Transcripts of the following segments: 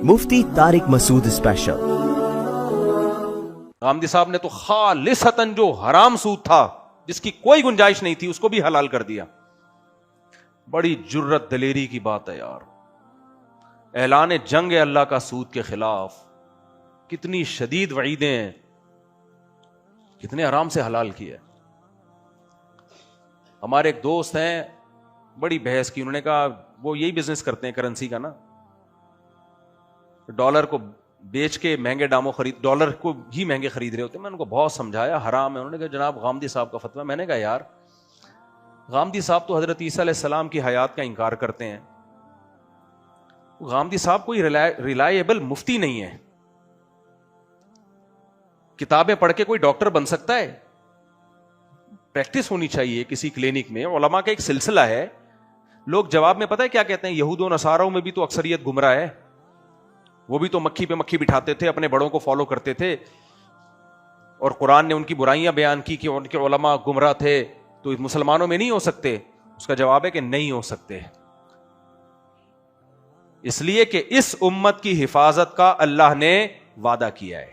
مفتی طارق مسعود special. Ghamidi صاحب نے تو خالصتاً جو حرام سود تھا جس کی کوئی گنجائش نہیں تھی اس کو بھی حلال کر دیا۔ بڑی جرت دلیری کی بات ہے یار، اعلان جنگ ہے اللہ کا سود کے خلاف، کتنی شدید وعیدیں ہیں، کتنے آرام سے حلال کیا۔ ہمارے ایک دوست ہیں، بڑی بحث کی، انہوں نے کہا وہ یہی بزنس کرتے ہیں کرنسی کا نا، ڈالر کو بیچ کے مہنگے داموں خرید، ڈالر کو ہی مہنگے خرید رہے ہوتے ہیں۔ میں ان کو بہت سمجھایا حرام ہے، انہوں نے کہا جناب غامدی صاحب کا فتویٰ۔ میں نے کہا یار غامدی صاحب تو حضرت عیسیٰ علیہ السلام کی حیات کا انکار کرتے ہیں، غامدی صاحب کوئی ریلائیبل مفتی نہیں ہے، کتابیں پڑھ کے کوئی ڈاکٹر بن سکتا ہے؟ پریکٹس ہونی چاہیے کسی کلینک میں، علماء کا ایک سلسلہ ہے۔ لوگ جواب میں پتہ ہے کیا کہتے ہیں؟ یہود و نصاراؤں میں بھی تو اکثریت گمراہ ہے، وہ بھی تو مکھی پہ مکھی بٹھاتے تھے، اپنے بڑوں کو فالو کرتے تھے، اور قرآن نے ان کی برائیاں بیان کی کہ ان کے علماء گمراہ تھے، تو مسلمانوں میں نہیں ہو سکتے؟ اس کا جواب ہے کہ نہیں ہو سکتے، اس لیے کہ اس امت کی حفاظت کا اللہ نے وعدہ کیا ہے۔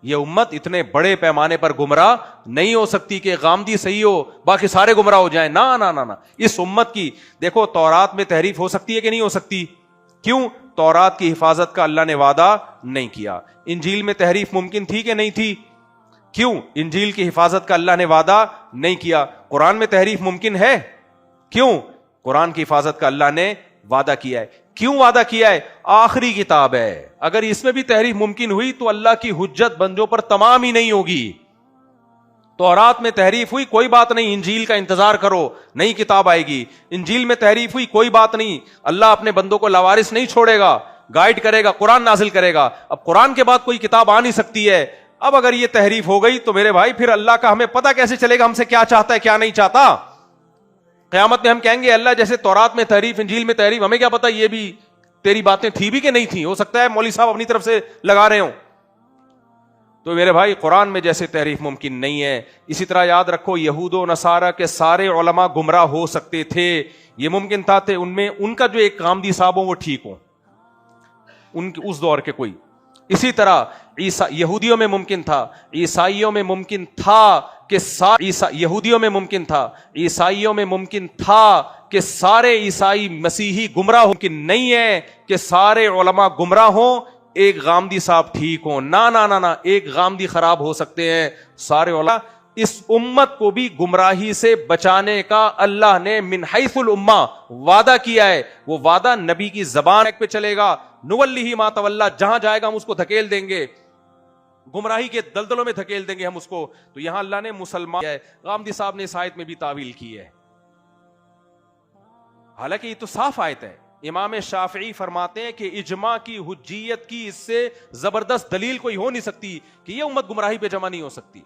یہ امت اتنے بڑے پیمانے پر گمراہ نہیں ہو سکتی کہ غامدی صحیح ہو باقی سارے گمراہ ہو جائیں، نہ نہ نہ۔ اس امت کی دیکھو، تورات میں تحریف ہو سکتی ہے کہ نہیں ہو سکتی؟ کیوں؟ تورات کی حفاظت کا اللہ نے وعدہ نہیں کیا۔ انجیل میں تحریف ممکن تھی کہ نہیں تھی؟ کیوں؟ انجیل کی حفاظت کا اللہ نے وعدہ نہیں کیا۔ قرآن میں تحریف ممکن ہے؟ کیوں؟ قرآن کی حفاظت کا اللہ نے وعدہ کیا ہے۔ کیوں وعدہ کیا ہے؟ آخری کتاب ہے، اگر اس میں بھی تحریف ممکن ہوئی تو اللہ کی حجت بندوں پر تمام ہی نہیں ہوگی۔ تورات میں تحریف ہوئی کوئی بات نہیں، انجیل کا انتظار کرو، نئی کتاب آئے گی۔ انجیل میں تحریف ہوئی کوئی بات نہیں، اللہ اپنے بندوں کو لاوارث نہیں چھوڑے گا، گائیڈ کرے گا، قرآن نازل کرے گا۔ اب قرآن کے بعد کوئی کتاب آ نہیں سکتی ہے۔ اب اگر یہ تحریف ہو گئی تو میرے بھائی پھر اللہ کا ہمیں پتہ کیسے چلے گا ہم سے کیا چاہتا ہے کیا نہیں چاہتا؟ قیامت میں ہم کہیں گے اللہ جیسے تورات میں تحریف، انجیل میں تحریف، ہمیں کیا پتا یہ بھی تیری باتیں تھی بھی کہ نہیں تھی؟ ہو سکتا ہے مولوی صاحب اپنی طرف سے لگا رہے ہوں۔ تو میرے بھائی قرآن میں جیسے تحریف ممکن نہیں ہے، اسی طرح یاد رکھو یہود و نصارہ کے سارے علماء گمراہ ہو سکتے تھے، یہ ممکن تھا ان میں ان کا جو ایک غامدی صاحب ہو وہ ٹھیک ہو، ان کے اس دور کے کوئی۔ اسی طرح یہودیوں میں ممکن تھا، عیسائیوں میں ممکن تھا کہ یہودیوں میں ممکن تھا، عیسائیوں میں ممکن تھا کہ سارے عیسائی مسیحی گمراہ ہوں، کہ نہیں ہے کہ سارے علماء گمراہ ہوں ایک غامدی صاحب ٹھیک ہوں، نہ نہ نہ، ایک غامدی خراب ہو سکتے ہیں، سارے علماء۔ اس امت کو بھی گمراہی سے بچانے کا اللہ نے من حیث الامہ وعدہ کیا ہے، وہ وعدہ نبی کی زبان پہ چلے گا، نولیہ ما تولی، جہاں جائے گا ہم اس کو دھکیل دیں گے، گمراہی کے دلدلوں میں دھکیل دیں گے ہم اس کو۔ تو یہاں اللہ نے مسلمان ہے، غامدی صاحب نے اس آیت میں بھی تعویل کی ہے، حالانکہ یہ تو صاف آیت ہے۔ امام شافعی فرماتے ہیں کہ اجماع کی حجیت کی اس سے زبردست دلیل کوئی ہو نہیں سکتی کہ یہ امت گمراہی پہ جمع نہیں ہو سکتی۔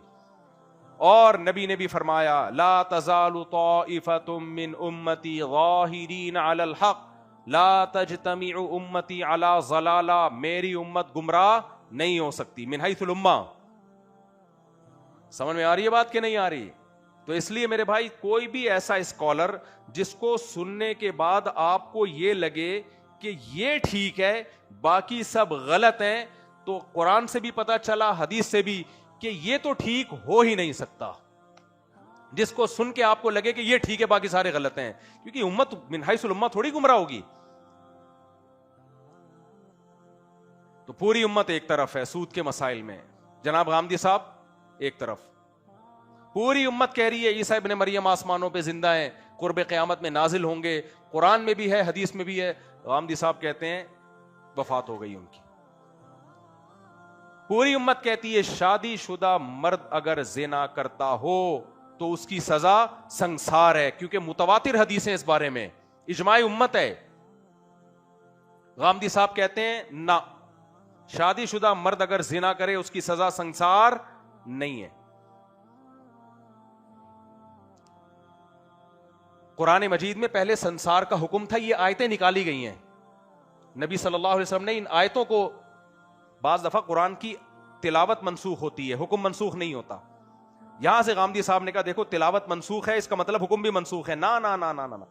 اور نبی نے بھی فرمایا لا تزال طائفۃ من امتی ظاہرین علی الحق لا تجتمع امتی علی ضلالہ، میری امت گمراہ نہیں ہو سکتی، من حیث الامہ۔ سمجھ میں آ رہی ہے بات کہ نہیں آ رہی؟ تو اس لیے میرے بھائی کوئی بھی ایسا اسکالر جس کو سننے کے بعد آپ کو یہ لگے کہ یہ ٹھیک ہے باقی سب غلط ہیں، تو قرآن سے بھی پتہ چلا حدیث سے بھی کہ یہ تو ٹھیک ہو ہی نہیں سکتا، جس کو سن کے آپ کو لگے کہ یہ ٹھیک ہے باقی سارے غلط ہیں، کیونکہ امت من حیث الامہ تھوڑی گمراہ ہوگی۔ تو پوری امت ایک طرف ہے سود کے مسائل میں، جناب غامدی صاحب ایک طرف، پوری امت کہہ رہی ہے عیسیٰ ابن مریم آسمانوں پہ زندہ ہیں، قرب قیامت میں نازل ہوں گے، قرآن میں بھی ہے حدیث میں بھی ہے۔ غامدی صاحب کہتے ہیں وفات ہو گئی ان کی۔ پوری امت کہتی ہے شادی شدہ مرد اگر زنا کرتا ہو تو اس کی سزا سنگسار ہے، کیونکہ متواتر حدیثیں اس بارے میں، اجماع امت ہے۔ غامدی صاحب کہتے ہیں نہ، شادی شدہ مرد اگر زنا کرے اس کی سزا سنگسار نہیں ہے۔ قرآن مجید میں پہلے سنسار کا حکم تھا، یہ آیتیں نکالی گئی ہیں، نبی صلی اللہ علیہ وسلم نے ان آیتوں کو، بعض دفعہ قرآن کی تلاوت منسوخ ہوتی ہے، حکم منسوخ نہیں ہوتا۔ یہاں سے غامدی صاحب نے کہا دیکھو تلاوت منسوخ ہے اس کا مطلب حکم بھی منسوخ ہے، نہ نہ نہ نہ نہ،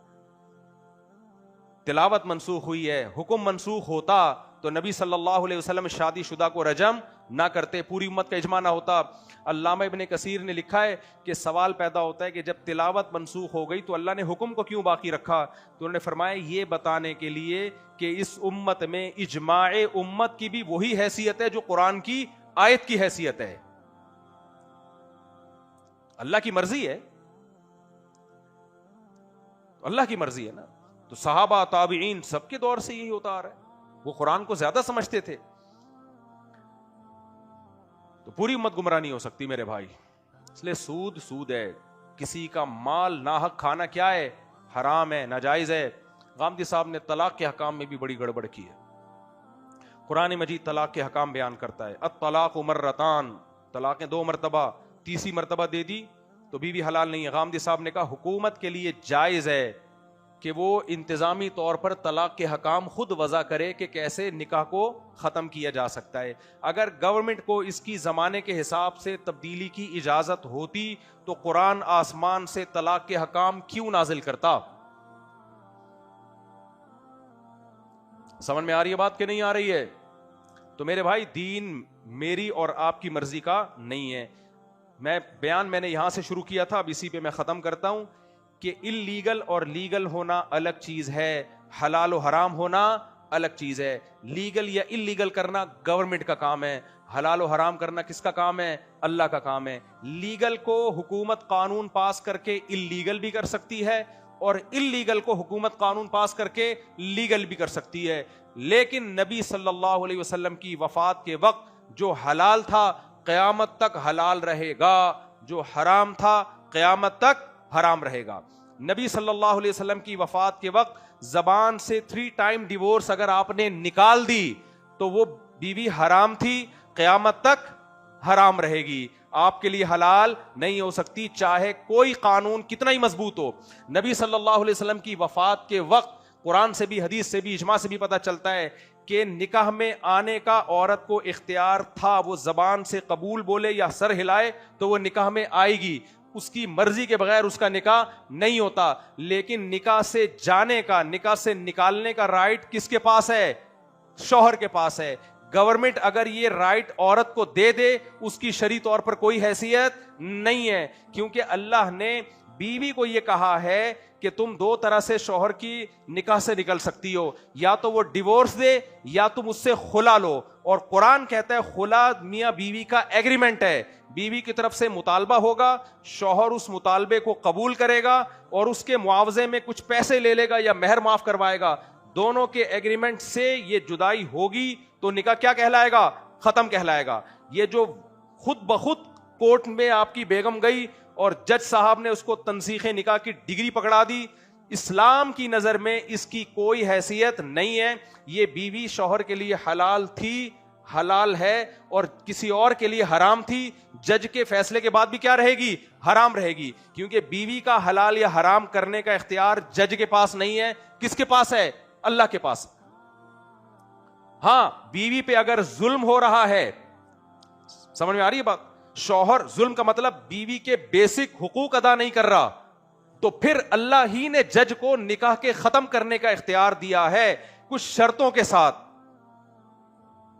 تلاوت منسوخ ہوئی ہے، حکم منسوخ ہوتا تو نبی صلی اللہ علیہ وسلم شادی شدہ کو رجم نہ کرتے, پوری امت کا اجماع نہ ہوتا. علامہ ابن کثیر نے لکھا ہے کہ سوال پیدا ہوتا ہے کہ جب تلاوت منسوخ ہو گئی تو اللہ نے حکم کو کیوں باقی رکھا؟ تو انہوں نے فرمایا یہ بتانے کے لیے کہ اس امت میں اجماع امت کی بھی وہی حیثیت ہے جو قرآن کی آیت کی حیثیت ہے. اللہ کی مرضی ہے, اللہ کی مرضی ہے نا. تو صحابہ تابعین سب کے دور سے یہی ہوتا آ رہا ہے, وہ قرآن کو زیادہ سمجھتے تھے. تو پوری امت گمراہ نہیں ہو سکتی میرے بھائی. اس لیے سود سود ہے, کسی کا مال ناحق کھانا کیا ہے؟ حرام ہے, ناجائز ہے. غامدی صاحب نے طلاق کے حکام میں بھی بڑی گڑبڑ کی ہے. قرآن مجید طلاق کے حکام بیان کرتا ہے, الطلاق مرتان, طلاقیں 2 مرتبہ, تیسری مرتبہ دے دی تو بیوی حلال نہیں ہے. غامدی صاحب نے کہا حکومت کے لیے جائز ہے کہ وہ انتظامی طور پر طلاق کے حکام خود وضع کرے کہ کیسے نکاح کو ختم کیا جا سکتا ہے. اگر گورنمنٹ کو اس کی زمانے کے حساب سے تبدیلی کی اجازت ہوتی تو قرآن آسمان سے طلاق کے حکام کیوں نازل کرتا؟ سمجھ میں آ رہی ہے بات کہ نہیں آ رہی ہے؟ تو میرے بھائی دین میری اور آپ کی مرضی کا نہیں ہے. میں نے یہاں سے شروع کیا تھا, اب اسی پہ میں ختم کرتا ہوں کہ اللیگل اور لیگل ہونا الگ چیز ہے, حلال و حرام ہونا الگ چیز ہے. لیگل یا اللیگل کرنا گورنمنٹ کا کام ہے, حلال و حرام کرنا کس کا کام ہے؟ اللہ کا کام ہے. لیگل کو حکومت قانون پاس کر کے اللیگل بھی کر سکتی ہے اور اللیگل کو حکومت قانون پاس کر کے لیگل بھی کر سکتی ہے. لیکن نبی صلی اللہ علیہ وسلم کی وفات کے وقت جو حلال تھا قیامت تک حلال رہے گا, جو حرام تھا قیامت تک حرام رہے گا. نبی صلی اللہ علیہ وسلم کی وفات کے وقت زبان سے 3 ٹائم ڈیورس اگر آپ نے نکال دی تو وہ بیوی حرام تھی, قیامت تک حرام رہے گی, آپ کے لیے حلال نہیں ہو سکتی چاہے کوئی قانون کتنا ہی مضبوط ہو. نبی صلی اللہ علیہ وسلم کی وفات کے وقت قرآن سے بھی, حدیث سے بھی, اجماع سے بھی پتہ چلتا ہے کہ نکاح میں آنے کا عورت کو اختیار تھا. وہ زبان سے قبول بولے یا سر ہلائے تو وہ نکاح میں آئے گی, اس کی مرضی کے بغیر اس کا نکاح نہیں ہوتا. لیکن نکاح سے جانے کا, نکاح سے نکالنے کا رائٹ کس کے پاس ہے؟ شوہر کے پاس ہے. گورنمنٹ اگر یہ رائٹ عورت کو دے دے اس کی شرعی طور پر کوئی حیثیت نہیں ہے, کیونکہ اللہ نے بیوی کو یہ کہا ہے کہ تم 2 طرح سے شوہر کی نکاح سے نکل سکتی ہو, یا تو وہ ڈیورس دے یا تم اس سے خلا لو. اور قرآن کہتا ہے خلا میاں بیوی کا ایگریمنٹ ہے, بیوی کی طرف سے مطالبہ ہوگا, شوہر اس مطالبے کو قبول کرے گا اور اس کے معاوضے میں کچھ پیسے لے لے گا یا مہر معاف کروائے گا. دونوں کے ایگریمنٹ سے یہ جدائی ہوگی تو نکاح کیا کہلائے گا؟ ختم کہلائے گا. یہ جو خود بخود کورٹ میں آپ کی بیگم گئی اور جج صاحب نے اس کو تنسیخ نکاح کی ڈگری پکڑا دی, اسلام کی نظر میں اس کی کوئی حیثیت نہیں ہے. یہ بیوی شوہر کے لیے حلال تھی, حلال ہے, اور کسی اور کے لیے حرام تھی. جج کے فیصلے کے بعد بھی کیا رہے گی؟ حرام رہے گی, کیونکہ بیوی کا حلال یا حرام کرنے کا اختیار جج کے پاس نہیں ہے. کس کے پاس ہے؟ اللہ کے پاس. ہاں, بیوی پہ اگر ظلم ہو رہا ہے, سمجھ میں آ رہی ہے بات؟ شوہر, ظلم کا مطلب بیوی کے بیسک حقوق ادا نہیں کر رہا, تو پھر اللہ ہی نے جج کو نکاح کے ختم کرنے کا اختیار دیا ہے کچھ شرطوں کے ساتھ.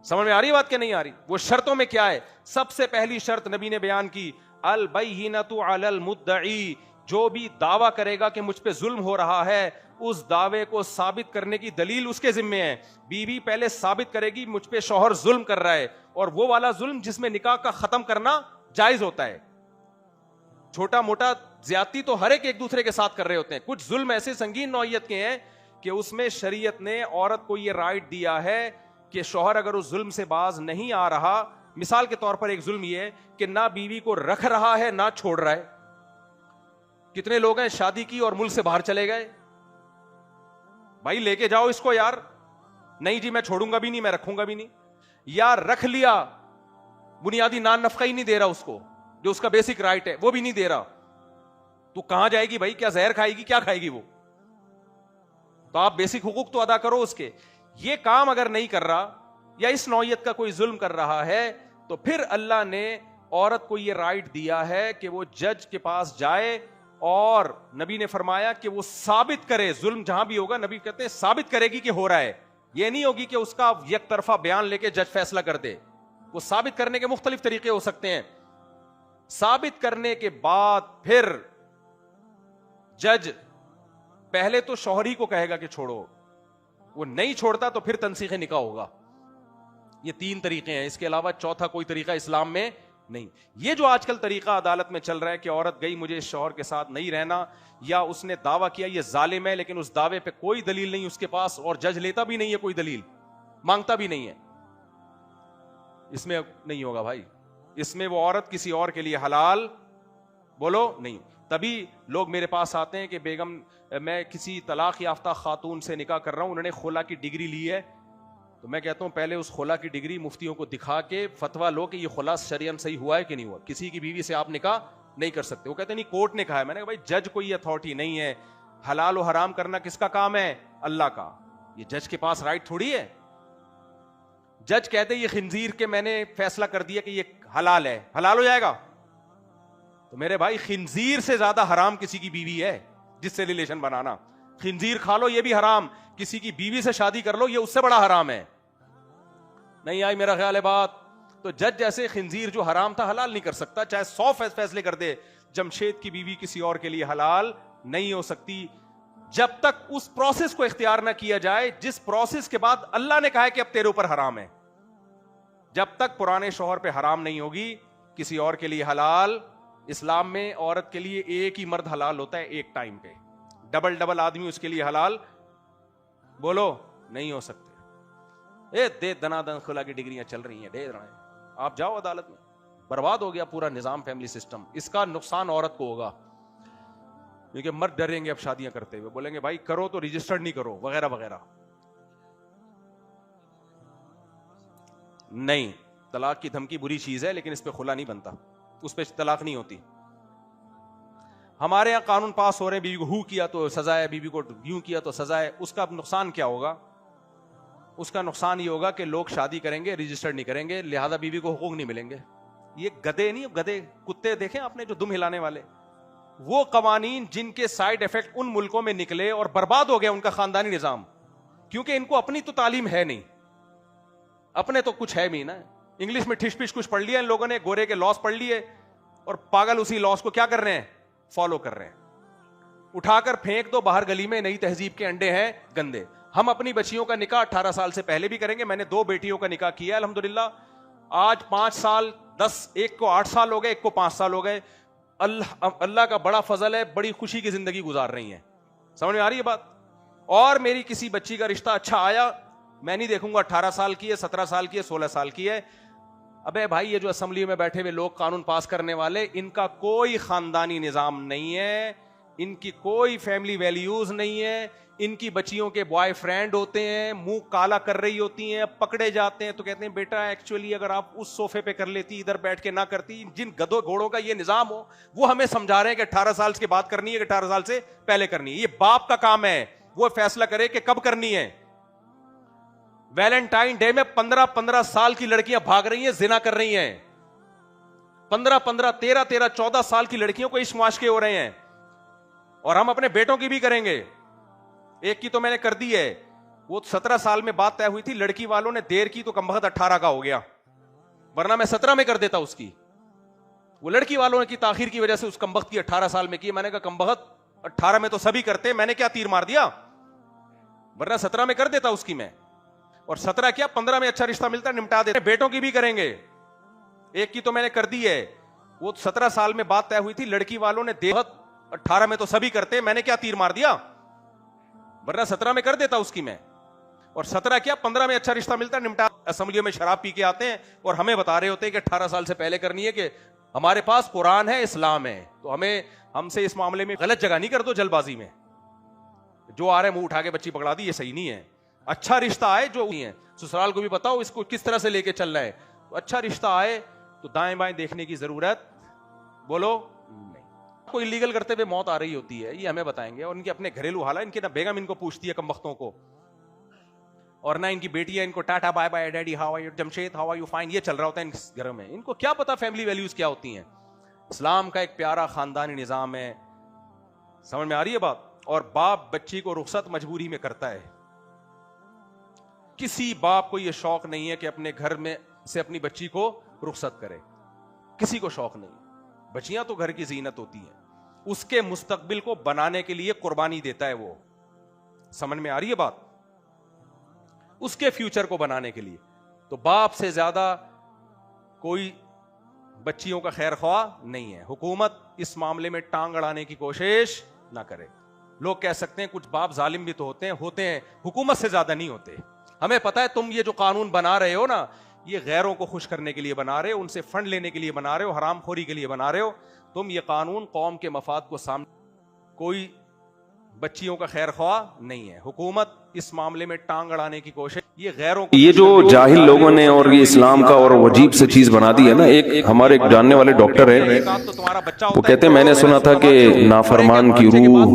سمجھ میں آ رہی بات کہ نہیں آ رہی؟ وہ شرطوں میں کیا ہے؟ سب سے پہلی شرط نبی نے بیان کی, البینۃ علی المدعی, جو بھی دعویٰ کرے گا کہ مجھ پہ ظلم ہو رہا ہے اس دعوے کو ثابت کرنے کی دلیل اس کے ذمے ہے. بیوی پہلے ثابت کرے گی مجھ پہ شوہر ظلم کر رہا ہے, اور وہ والا ظلم جس میں نکاح کا ختم کرنا جائز ہوتا ہے. چھوٹا موٹا زیادتی تو ہر ایک دوسرے کے ساتھ کر رہے ہوتے ہیں, کچھ ظلم ایسے سنگین نوعیت کے ہیں کہ اس میں شریعت نے عورت کو یہ رائٹ دیا ہے کہ شوہر اگر اس ظلم سے باز نہیں آ رہا, مثال کے طور پر ایک ظلم یہ ہے کہ نہ بیوی کو رکھ رہا ہے نہ چھوڑ رہا ہے. کتنے لوگ ہیں شادی کی اور ملک سے باہر چلے گئے, بھائی لے کے جاؤ اس کو یار, نہیں جی میں چھوڑوں گا بھی نہیں, میں رکھوں گا بھی نہیں. یا رکھ لیا, بنیادی نان نفقہ ہی نہیں دے رہا اس کو, جو اس کا بیسک رائٹ ہے وہ بھی نہیں دے رہا, تو کہاں جائے گی بھائی؟ کیا زہر کھائے گی؟ کیا کھائے گی وہ؟ تو آپ بیسک حقوق تو ادا کرو اس کے. یہ کام اگر نہیں کر رہا یا اس نوعیت کا کوئی ظلم کر رہا ہے تو پھر اللہ نے عورت کو یہ رائٹ دیا ہے کہ وہ جج کے پاس جائے, اور نبی نے فرمایا کہ وہ ثابت کرے, ظلم جہاں بھی ہوگا نبی کہتے ہیں ثابت کرے گی کہ ہو رہا ہے. یہ نہیں ہوگی کہ اس کا یک طرفہ بیان لے کے جج فیصلہ کر دے. وہ ثابت کرنے کے مختلف طریقے ہو سکتے ہیں. ثابت کرنے کے بعد پھر جج پہلے تو شوہری کو کہے گا کہ چھوڑو, وہ نہیں چھوڑتا تو پھر تنسیخ نکاح ہوگا. یہ 3 طریقے ہیں, اس کے علاوہ چوتھا کوئی طریقہ اسلام میں نہیں. یہ جو آج کل طریقہ عدالت میں چل رہا ہے کہ عورت گئی مجھے اس شوہر کے ساتھ نہیں رہنا, یا اس نے دعویٰ کیا یہ ظالم ہے, لیکن اس دعوے پہ کوئی دلیل نہیں اس کے پاس, اور جج لیتا بھی نہیں ہے, کوئی دلیل مانگتا بھی نہیں ہے, اس میں نہیں ہوگا بھائی. اس میں وہ عورت کسی اور کے لیے حلال بولو نہیں. تبھی لوگ میرے پاس آتے ہیں کہ بیگم میں کسی طلاق یافتہ خاتون سے نکاح کر رہا ہوں, انہوں نے خلا کی ڈگری لی ہے. تو میں کہتا ہوں پہلے اس خلا کی ڈگری مفتیوں کو دکھا کے فتویٰ لو کہ یہ خلا شرعاً صحیح ہوا ہے کہ نہیں ہوا. کسی کی بیوی سے آپ نکاح نہیں کر سکتے. وہ کہتے ہیں نہیں کورٹ نے کہا ہے. میں نے کہا بھائی جج کوئی اتھارٹی نہیں ہے. حلال و حرام کرنا کس کا کام ہے؟ اللہ کا. یہ جج کے پاس رائٹ تھوڑی ہے. جج کہتے یہ خنزیر کے میں نے فیصلہ کر دیا کہ یہ حلال ہے, حلال ہو جائے گا. تو میرے بھائی خنزیر سے زیادہ حرام کسی کی بیوی ہے جس سے ریلیشن بنانا. خنزیر کھا لو یہ بھی حرام, کسی کی بیوی سے شادی کر لو یہ اس سے بڑا حرام ہے. نہیں آئی میرا خیال ہے بات. تو جج جیسے خنزیر جو حرام تھا حلال نہیں کر سکتا, چاہے 100 فیصلے کر دے. جمشید کی بیوی کسی اور کے لیے حلال نہیں ہو سکتی جب تک اس پروسیس کو اختیار نہ کیا جائے جس پروسیس کے بعد اللہ نے کہا ہے کہ اب تیرے اوپر حرام ہے. جب تک پرانے شوہر پہ حرام نہیں ہوگی کسی اور کے لیے حلال. اسلام میں عورت کے لیے ایک ہی مرد حلال ہوتا ہے ایک ٹائم پہ. ڈبل آدمی اس کے لیے حلال بولو نہیں ہو سکتے. دے دنا دن خلا کی ڈگریاں چل رہی ہیں, دے رہے ہیں. آپ جاؤ عدالت میں, برباد ہو گیا پورا نظام, فیملی سسٹم. اس کا نقصان عورت کو ہوگا کیونکہ مرد ڈریں گے اب شادیاں کرتے ہوئے, بولیں گے بھائی کرو تو رجسٹرڈ نہیں کرو وغیرہ وغیرہ. نہیں, طلاق کی دھمکی بری چیز ہے لیکن اس پہ خلا نہیں بنتا, اس پہ طلاق نہیں ہوتی. ہمارے یہاں قانون پاس ہو رہے ہیں بیوی کو ہو کیا تو سزا ہے, بیوی کو یوں کیا تو سزا ہے. اس کا نقصان کیا ہوگا؟ اس کا نقصان یہ ہوگا کہ لوگ شادی کریں گے رجسٹرڈ نہیں کریں گے, لہذا بیوی کو حقوق نہیں ملیں گے. یہ گدے نہیں, گدے کتے دیکھیں آپ نے جو دم ہلانے والے, وہ قوانین جن کے سائیڈ ایفیکٹ ان ملکوں میں نکلے اور برباد ہو گیا ان کا خاندانی نظام, کیونکہ ان کو اپنی تو تعلیم ہے نہیں, اپنے تو کچھ ہے بھی نا. انگلش میں ٹھش پش کچھ پڑھ لیا ان لوگوں نے, گورے کے لاس پڑھ لیے, اور پاگل اسی لاس کو کیا کر رہے ہیں؟ فالو کر رہے ہیں. اٹھا کر پھینک دو باہر گلی میں, نئی تہذیب کے انڈے ہیں گندے. ہم اپنی بچیوں کا نکاح 18 سال سے پہلے بھی کریں گے. میں نے 2 بیٹیوں کا نکاح کیا الحمدللہ. آج 5 سال 10, ایک کو 8 سال ہو گئے, ایک کو 5 سال ہو گئے. اللہ کا بڑا فضل ہے, بڑی خوشی کی زندگی گزار رہی ہیں. سمجھ میں آ رہی ہے بات؟ اور میری کسی بچی کا رشتہ اچھا آیا, میں نہیں دیکھوں گا 18 سال کی ہے, 17 سال کی ہے, 16 سال کی ہے. ابے بھائی یہ جو اسمبلی میں بیٹھے ہوئے لوگ قانون پاس کرنے والے, ان کا کوئی خاندانی نظام نہیں ہے, ان کی کوئی فیملی ویلیوز نہیں ہے. ان کی بچیوں کے بوائے فرینڈ ہوتے ہیں, منہ کالا کر رہی ہوتی ہیں, پکڑے جاتے ہیں تو کہتے ہیں بیٹا ایکچولی اگر آپ اس صوفے پہ کر لیتی, ادھر بیٹھ کے نہ کرتی. جن گدوں گھوڑوں کا یہ نظام ہو وہ ہمیں سمجھا رہے ہیں کہ 18 سال کے بعد کرنی ہے کہ 18 سال سے پہلے کرنی ہے. یہ باپ کا کام ہے, وہ فیصلہ کرے کہ کب کرنی ہے. ویلنٹائن ڈے میں 15 سال کی لڑکیاں بھاگ رہی ہیں, زنا کر رہی ہیں. 15 13 14 سال کی لڑکیوں کو عشق معاشقے ہو رہے ہیں, اور ہم اپنے بیٹوں کی بھی کریں گے. ایک کی تو میں نے کر دی ہے, وہ 17 سال میں بات طے ہوئی تھی, لڑکی والوں نے دیر کی تو کمبخت 18 کا ہو گیا, ورنہ میں 17 میں کر دیتا اس کی. وہ لڑکی والوں نے کی تاخیر کی وجہ سے اس کمبخت کی 18 سال میں کی. میں نے کہا کمبخت 18 میں تو سبھی کرتے, میں نے کیا تیر مار دیا, ورنہ 17 میں کر دیتا اس کی میں. اور 17 کیا 15 میں اچھا رشتہ ملتا نمٹا دیتے. بیٹوں کی بھی کریں گے. ایک کی تو میں نے کر دی ہے, وہ 17 سال میں بات طے ہوئی تھی, لڑکی والوں نے 18 میں تو سبھی کرتے, میں نے کیا تیر مار دیا, ورنہ 17 میں کر دیتا اس کی میں. اور 17 کیا 15 میں اچھا رشتہ ملتا نمٹا. اسمبلیوں میں شراب پی کے آتے ہیں اور ہمیں بتا رہے ہوتے ہیں کہ 18 سال سے پہلے کرنی ہے, کہ ہمارے پاس قرآن ہے, اسلام ہے, تو ہم سے اس معاملے میں غلط جگہ نہیں کر دو جلد بازی میں. جو آ رہے منہ اٹھا کے بچی پکڑا دی, یہ صحیح نہیں ہے. اچھا رشتہ آئے جو نہیں ہے, سسرال کو بھی بتاؤ اس کو کس طرح سے لے کے چلنا ہے. تو اچھا رشتہ آئے تو دائیں بائیں دیکھنے کی ضرورت بولو نہیں. کوئی لیگل کرتے ہوئے موت آ رہی ہوتی ہے, یہ ہمیں بتائیں گے. اور ان کے اپنے گھریلو حالات, ان کی نہ بیگم ان کو پوچھتی ہے کم وقتوں کو, اور نہ ان کی بیٹیاں ان کو tata bye bye daddy how are you, Jamshed how are you fine, یہ چل رہا ہوتا ہے ان گھروں میں. ان کو کیا پتا فیملی ویلیوز کیا ہوتی ہیں. اسلام کا ایک پیارا خاندانی نظام ہے. سمجھ میں آ رہی ہے بات؟ اور باپ بچی کو رخصت مجبوری میں کرتا ہے. کسی باپ کو یہ شوق نہیں ہے کہ اپنے گھر میں سے اپنی بچی کو رخصت کرے, کسی کو شوق نہیں. بچیاں تو گھر کی زینت ہوتی ہیں, اس کے مستقبل کو بنانے کے لیے قربانی دیتا ہے وہ. سمجھ میں آ رہی ہے بات؟ اس کے فیوچر کو بنانے کے لیے. تو باپ سے زیادہ کوئی بچیوں کا خیر خواہ نہیں ہے. حکومت اس معاملے میں ٹانگ اڑانے کی کوشش نہ کرے. لوگ کہہ سکتے ہیں کچھ باپ ظالم بھی تو ہوتے ہیں, حکومت سے زیادہ نہیں ہوتے. ہمیں پتا ہے تم یہ جو قانون بنا رہے ہو نا, یہ غیروں کو خوش کرنے کے لیے بنا رہے ہو, ان سے فنڈ لینے کے لیے بنا رہے ہو, حرام خوری کے لیے بنا رہے ہو. تم یہ قانون قوم کے مفاد کو سامنے, کوئی بچیوں کا خیر خواہ نہیں ہے. حکومت اس معاملے میں ٹانگ اڑانے کی کوشش, یہ غیروں کو, یہ جو جاہل لوگوں نے اور یہ اسلام کا اور عجیب سے چیز بنا دی ہے نا. ایک ہمارے ایک جاننے والے ڈاکٹر ہیں, وہ کہتے ہیں میں نے سنا تھا کہ نافرمان کی روح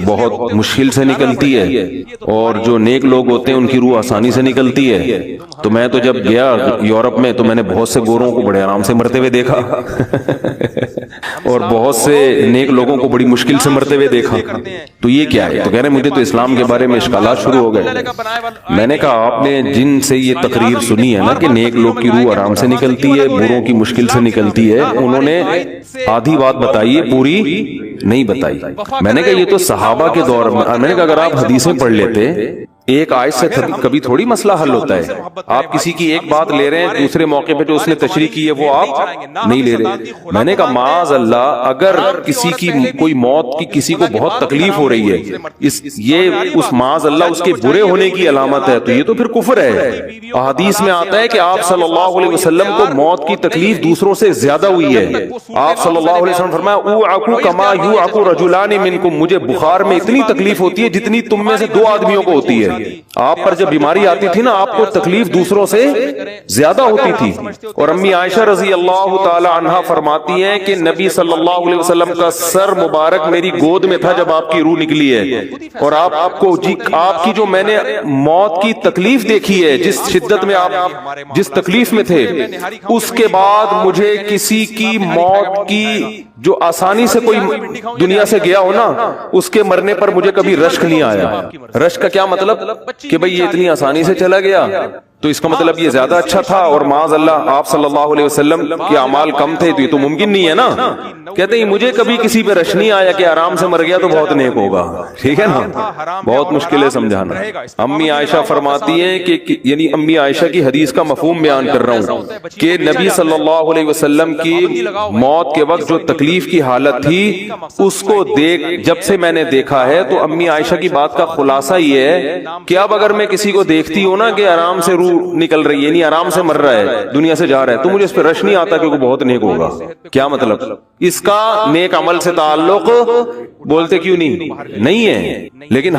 بہت مشکل سے نکلتی ہے اور جو نیک لوگ ہوتے ہیں ان کی روح آسانی سے نکلتی ہے. تو میں تو جب گیا یورپ میں تو میں نے بہت سے گوروں کو بڑے آرام سے مرتے ہوئے دیکھا اور بہت سے نیک لوگوں کو بڑی مشکل سے مرتے ہوئے دیکھا. تو یہ کیا ہے؟ تو کہہ رہے مجھے تو اسلام کے بارے میں اشکالات شروع ہو گئے. میں نے کہا آپ نے جن سے یہ تقریر سنی ہے نا کہ نیک لوگ کی روح آرام سے نکلتی ہے, بروں کی مشکل سے نکلتی ہے, انہوں نے آدھی بات بتائی ہے, پوری نہیں بتائی. میں نے کہا یہ تو صحابہ کے دور میں نے کہا اگر آپ حدیثیں پڑھ لیتے, ایک آیت سے کبھی تھوڑی مسئلہ حل ہوتا ہے. آپ کسی کی ایک بات لے رہے ہیں, دوسرے موقع پہ جو اس نے تشریح کی ہے وہ آپ نہیں لے رہے. میں نے کہا معاذ اللہ, اگر کسی کی کوئی موت کی کسی کو بہت تکلیف ہو رہی ہے, یہ اس معاذ اللہ اس کے برے ہونے کی علامت ہے, تو یہ تو پھر کفر ہے. احادیث میں آتا ہے کہ آپ صلی اللہ علیہ وسلم کو موت کی تکلیف دوسروں سے زیادہ ہوئی ہے. آپ صلی اللہ علیہ وسلم فرمایا اوعکو کما یوعکو رجلان منکم, مجھے بخار میں اتنی تکلیف ہوتی ہے جتنی تم میں سے دو آدمیوں کو ہوتی ہے. آپ پر جب بیماری آتی تھی نا, آپ کو تکلیف دوسروں سے زیادہ ہوتی تھی. اور امی عائشہ رضی اللہ تعالی عنہا فرماتی ہیں کہ نبی صلی اللہ علیہ وسلم کا سر مبارک میری گود میں تھا جب آپ کی روح نکلی ہے. اور آپ کو آپ کی جو میں نے موت کی تکلیف دیکھی ہے, جس شدت میں آپ جس تکلیف میں تھے, اس کے بعد مجھے کسی کی موت کی جو آسانی سے کوئی دنیا سے گیا ہو نا, اس کے مرنے پر مجھے کبھی رشک نہیں آیا. رشک کا کیا مطلب کہ بھئی یہ اتنی آسانی سے چلا گیا, تو اس کا مطلب یہ زیادہ اچھا تھا. اور معاذ اللہ آپ صلی اللہ علیہ وسلم کے اعمال کم تھے, تو یہ تو ممکن نہیں ہے نا. کہتے ہیں مجھے کبھی کسی پہ رش نہیں آیا کہ آرام سے مر گیا تو بہت نیک ہوگا. ٹھیک ہے نا, بہت مشکل ہے سمجھانا. امی عائشہ فرماتی ہیں کہ یعنی امی عائشہ کی حدیث کا مفہوم بیان کر رہا ہوں کہ نبی صلی اللہ علیہ وسلم کی موت کے وقت جو تکلیف کی حالت تھی, اس کو جب سے میں نے دیکھا ہے, تو امی عائشہ کی بات کا خلاصہ یہ ہے کہ اب اگر میں کسی کو دیکھتی ہوں نا کہ آرام سے روح نکل رہی ہے, یعنی آرام سے مر رہا ہے, دنیا سے جا رہا ہے, تو مجھے اس پہ رش نہیں آتا کہ وہ بہت نیک ہوگا. کیا مطلب؟ اس کا نیک عمل سے تعلق بولتے کیوں نہیں ہے, لیکن